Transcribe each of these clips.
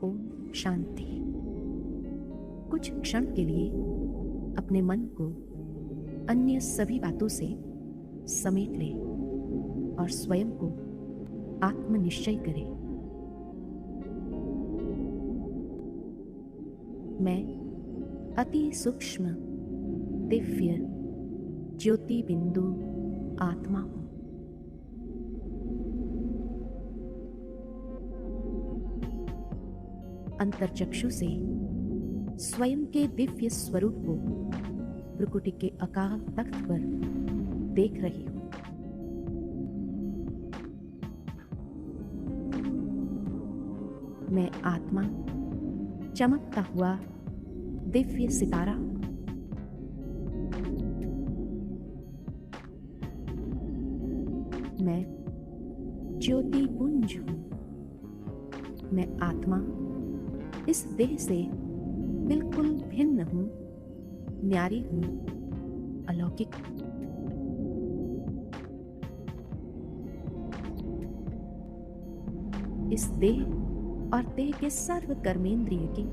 ओम शांति। कुछ क्षण के लिए अपने मन को अन्य सभी बातों से समेट लें और स्वयं को आत्मनिश्चय करें। मैं अति सूक्ष्म दिव्य ज्योति बिंदु आत्मा हूं। अंतर्चक्षु से स्वयं के दिव्य स्वरूप को भ्रुकुटी के अकाल तख्त पर देख रही हूं। मैं आत्मा चमकता हुआ दिव्य सितारा हूं। मैं ज्योति पुंज हूं। मैं आत्मा इस देह से बिल्कुल भिन्न हूं, न्यारी हूं, अलौकिक हूं। इस देह और देह के सर्व कर्मेंद्रिय की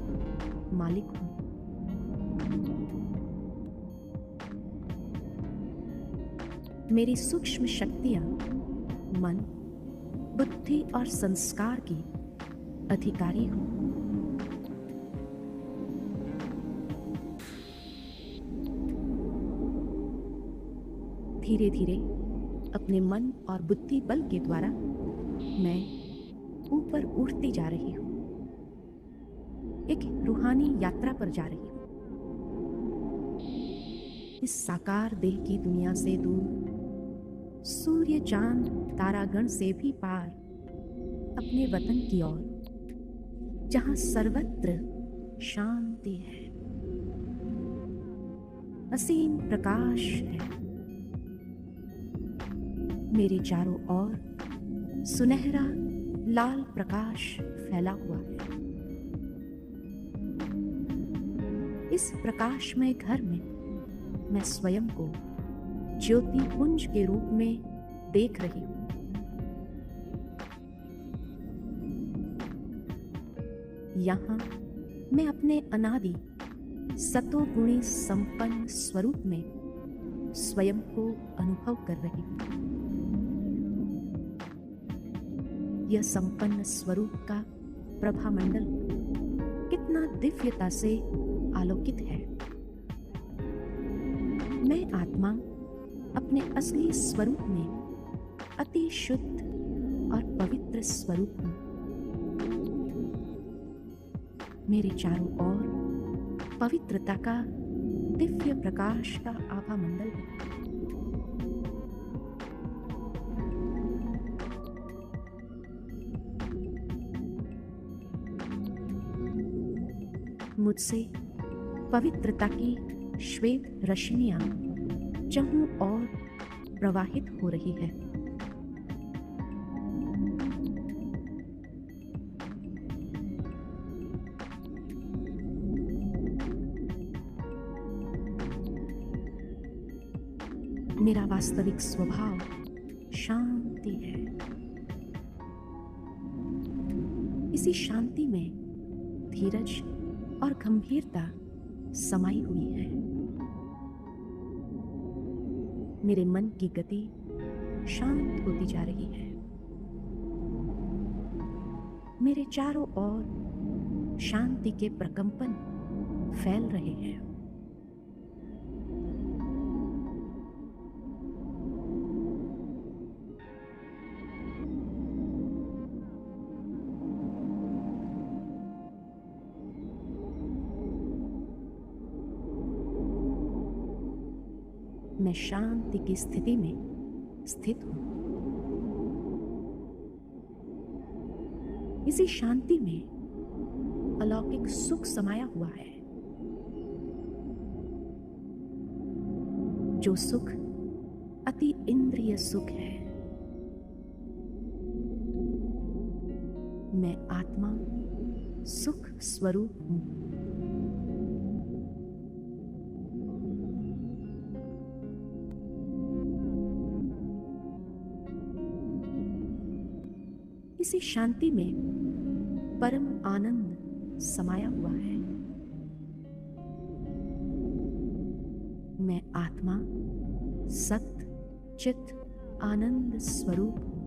मालिक हूं। मेरी सूक्ष्म शक्तियां मन, बुद्धि और संस्कार की अधिकारी हूं। धीरे धीरे अपने मन और बुद्धि बल के द्वारा मैं ऊपर उठती जा रही हूं। एक रूहानी यात्रा पर जा रही हूं। इस साकार देह की दुनिया से दूर, सूर्य चांद तारागण से भी पार, अपने वतन की ओर, जहां सर्वत्र शांति है, असीम प्रकाश है। मेरे चारों ओर सुनहरा लाल प्रकाश फैला हुआ है। इस प्रकाशमय घर में मैं स्वयं को ज्योति पुंज के रूप में देख रही हूं। यहां मैं अपने अनादि सतोगुणी संपन्न स्वरूप में स्वयं को अनुभव कर रही हूं। यह संपन्न स्वरूप का प्रभामंडल कितना दिव्यता से आलोकित है। मैं आत्मा अपने असली स्वरूप में अति शुद्ध और पवित्र स्वरूप हूं। मेरे चारों ओर पवित्रता का दिव्य प्रकाश का आभामंडल है। मुझसे पवित्रता की श्वेत रश्मियां चहुं ओर प्रवाहित हो रही है। मेरा वास्तविक स्वभाव शांति है। इसी शांति में धीरज और गंभीरता समाई हुई है। मेरे मन की गति शांत होती जा रही है। मेरे चारों ओर शांति के प्रकंपन फैल रहे हैं। मैं शांति की स्थिति में स्थित हूं। इसी शांति में अलौकिक सुख समाया हुआ है। जो सुख अति इंद्रिय सुख है। मैं आत्मा सुख स्वरूप हूं। इसी शांति में परम आनंद समाया हुआ है। मैं आत्मा सत्य चित आनंद स्वरूप हूं।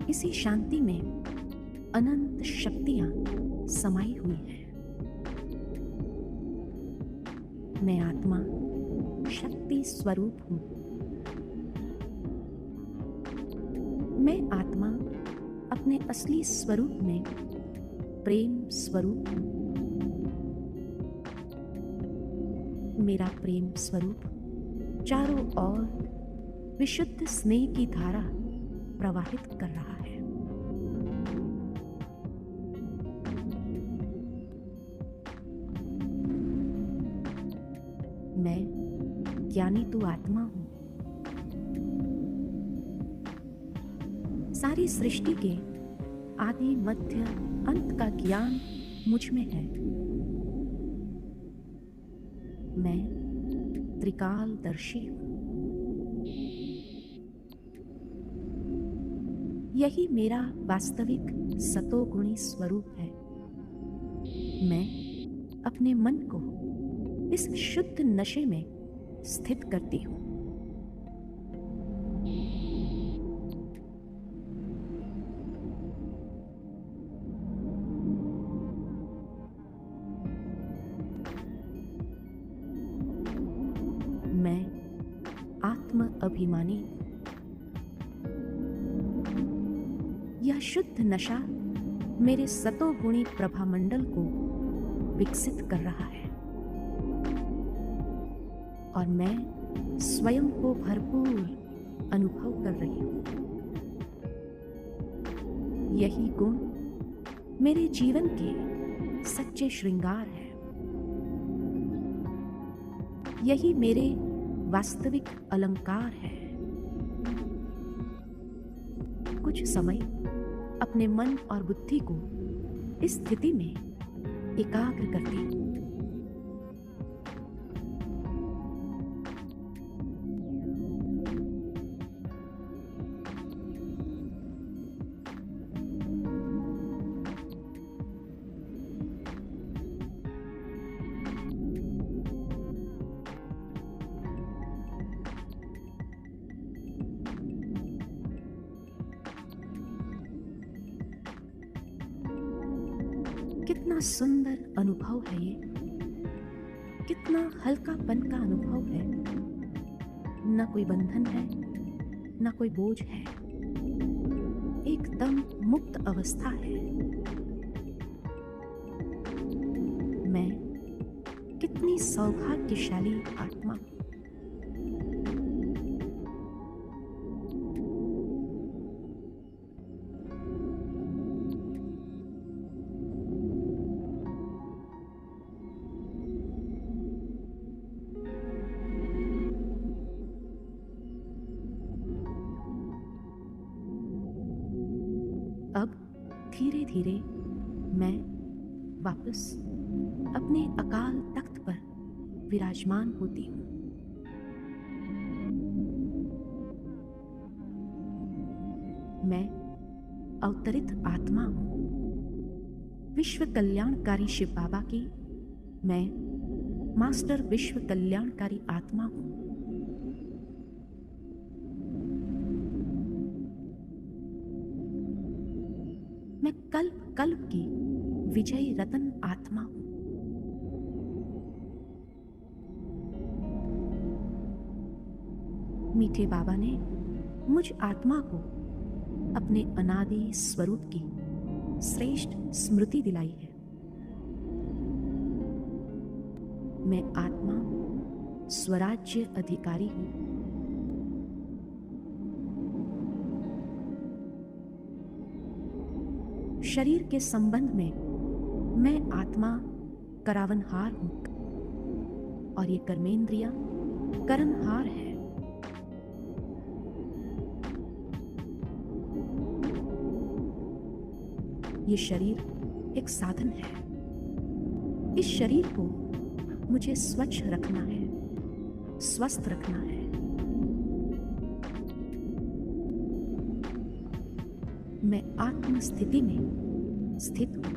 इसी शांति में अनंत शक्तियां समाई हुई हैं। मैं आत्मा शक्ति स्वरूप हूं। मैं आत्मा अपने असली स्वरूप में प्रेम स्वरूप हूं। मेरा प्रेम स्वरूप चारों ओर विशुद्ध स्नेह की धारा प्रवाहित कर रहा है। मैं ज्ञानी तू आत्मा हूं। सारी सृष्टि के आदि मध्य अंत का ज्ञान मुझ में है। मैं त्रिकालदर्शी हूं। यही मेरा वास्तविक सतोगुणी स्वरूप है। मैं अपने मन को इस शुद्ध नशे में स्थित करती हूं। मैं आत्म अभिमानी। यह शुद्ध नशा मेरे सतोगुणी प्रभामंडल को विकसित कर रहा है और मैं स्वयं को भरपूर अनुभव कर रही हूं। यही गुण मेरे जीवन के सच्चे श्रृंगार है। यही मेरे वास्तविक अलंकार है। कुछ समय अपने मन और बुद्धि को इस स्थिति में एकाग्र करते हैं। कितना सुंदर अनुभव है ये। कितना हल्कापन का अनुभव है। न कोई बंधन है, न कोई बोझ है। एकदम मुक्त अवस्था है। मैं कितनी सौभाग्यशाली आत्मा हूं। अब धीरे धीरे मैं वापस अपने अकाल तख्त पर विराजमान होती हूं। मैं अवतरित आत्मा हूं। विश्व कल्याणकारी शिव बाबा की मैं मास्टर विश्व कल्याणकारी आत्मा हूं। मैं कल्प कल्प की विजयी रतन आत्मा हूं। मीठे बाबा ने मुझ आत्मा को अपने अनादि स्वरूप की श्रेष्ठ स्मृति दिलाई है। मैं आत्मा स्वराज्य अधिकारी हूं। शरीर के संबंध में मैं आत्मा करावनहार हूं और ये कर्मेंद्रियां कर्महार है। ये शरीर एक साधन है इस शरीर को मुझे स्वच्छ रखना है, स्वस्थ रखना है। मैं आत्म स्थिति में स्थित हूं।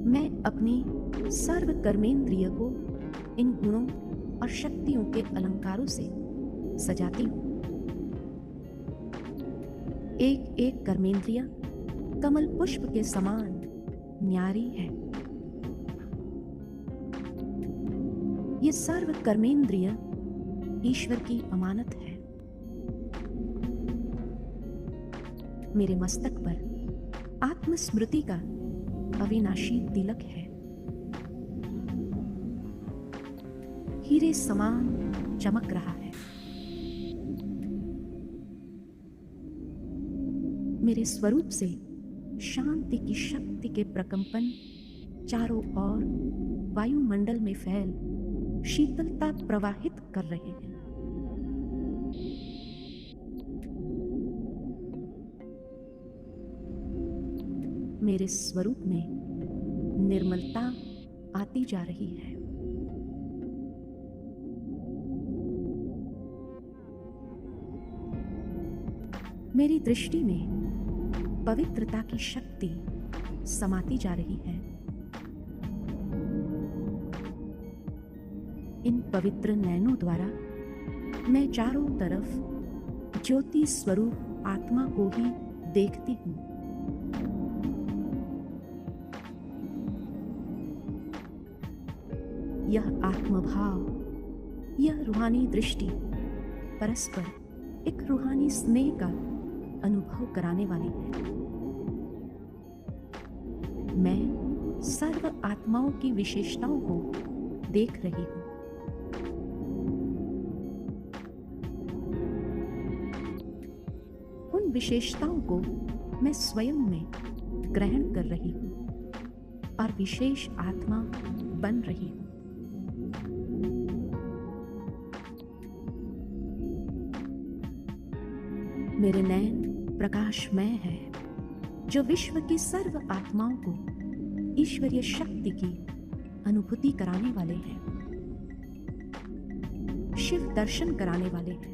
मैं अपनी सर्व कर्मेंद्रिय को इन गुणों और शक्तियों के अलंकारों से सजाती हूं। एक एक कर्मेंद्रिय कमल पुष्प के समान न्यारी है। ये सर्व कर्मेंद्रिय ईश्वर की अमानत है। मेरे मस्तक पर आत्मस्मृति का अविनाशी तिलक है। हीरे समान चमक रहा है। मेरे स्वरूप से शांति की शक्ति के प्रकंपन चारों ओर वायुमंडल में फैल शीतलता प्रवाहित कर रहे हैं। मेरे स्वरूप में निर्मलता आती जा रही है। मेरी दृष्टि में पवित्रता की शक्ति समाती जा रही है। इन पवित्र नैनों द्वारा मैं चारों तरफ ज्योति स्वरूप आत्मा को ही देखती हूँ। यह आत्मभाव, यह रूहानी दृष्टि परस्पर एक रूहानी स्नेह का अनुभव कराने वाली है। मैं सर्व आत्माओं की विशेषताओं को देख रही हूं। उन विशेषताओं को मैं स्वयं में ग्रहण कर रही हूं और विशेष आत्मा बन रही हूं। मेरे नयन प्रकाशमय है, जो विश्व की सर्व आत्माओं को ईश्वरीय शक्ति की अनुभूति कराने वाले हैं, शिव दर्शन कराने वाले हैं।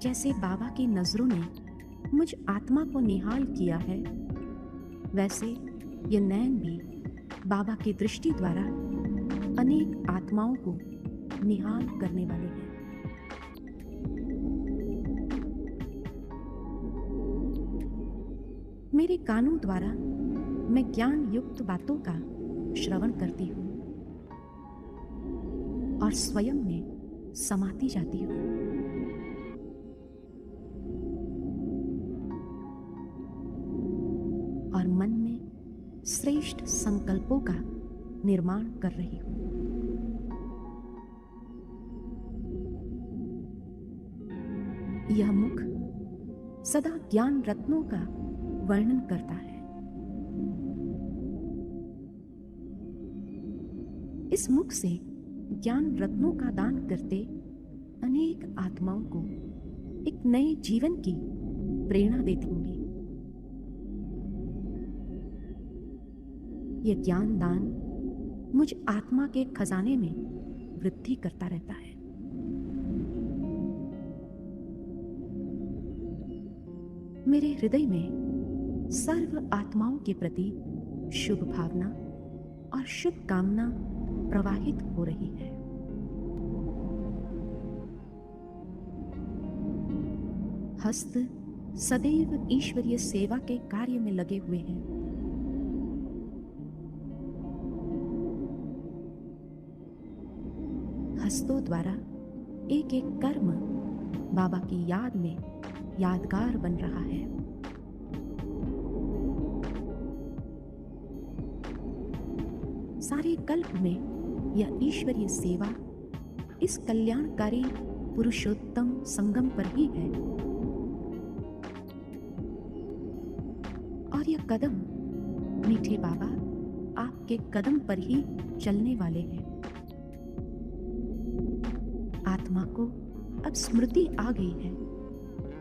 जैसे बाबा की नजरों ने मुझ आत्मा को निहाल किया है, वैसे ये नयन भी बाबा की दृष्टि द्वारा अनेक आत्माओं को निहाल करने वाले हैं। मेरे कानों द्वारा मैं ज्ञान युक्त बातों का श्रवण करती हूँ और स्वयं में समाती जाती हूँ। और मन में श्रेष्ठ संकल्पों का निर्माण कर रही हूँ। यह मुख सदा ज्ञान रत्नों का वर्णन करता है। इस मुख से ज्ञान रत्नों का दान करते अनेक आत्माओं को एक नए जीवन की प्रेरणा देती होंगी। यह ज्ञान दान मुझ आत्मा के खजाने में वृद्धि करता रहता है। मेरे हृदय में सर्व आत्माओं के प्रति शुभ भावना और शुभ कामना प्रवाहित हो रही है। हस्त सदैव ईश्वरीय सेवा के कार्य में लगे हुए हैं। हस्तों द्वारा एक एक कर्म बाबा की याद में यादगार बन रहा है। सारे कल्प में यह ईश्वरीय सेवा इस कल्याणकारी पुरुषोत्तम संगम पर ही है। और यह कदम मीठे बाबा आपके कदम पर ही चलने वाले हैं। आत्मा को अब स्मृति आ गई है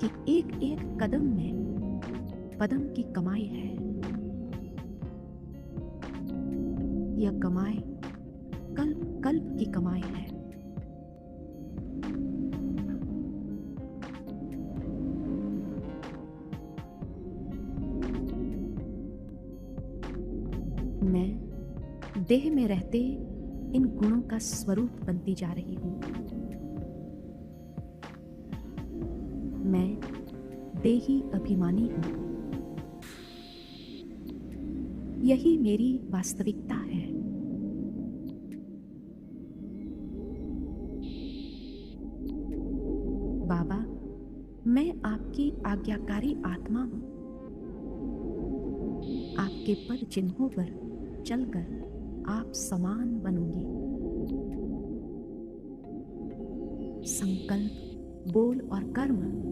कि एक एक कदम में पदम की कमाई है। यह कमाई कल्प कल्प की कमाई है। मैं देह में रहते इन गुणों का स्वरूप बनती जा रही हूं। मैं देही अभिमानी हूं। यही मेरी वास्तविकता है। बाबा, मैं आपकी आज्ञाकारी आत्मा हूं। आपके पद चिन्हों पर चलकर आप समान बनूंगी। संकल्प, बोल और कर्म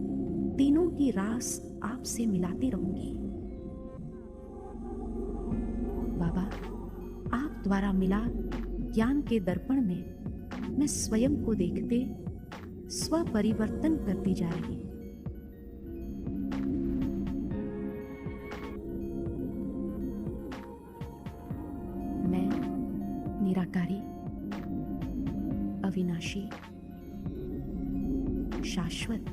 तीनों की रास आपसे मिलाती रहूंगी। बाबा, आप द्वारा मिला ज्ञान के दर्पण में मैं स्वयं को देखते स्व परिवर्तन करती जा रही हूं। मैं निराकारी, अविनाशी, शाश्वत,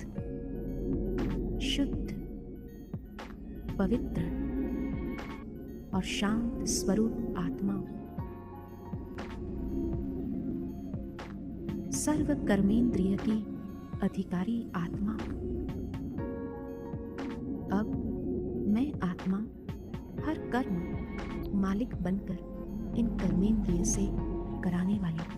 शुद्ध, पवित्र और शांत स्वरूप आत्मा, सर्व कर्मेंद्रिय की अधिकारी आत्मा। अब मैं आत्मा हर कर्म मालिक बनकर इन कर्मेंद्रिय से कराने वाली हूं।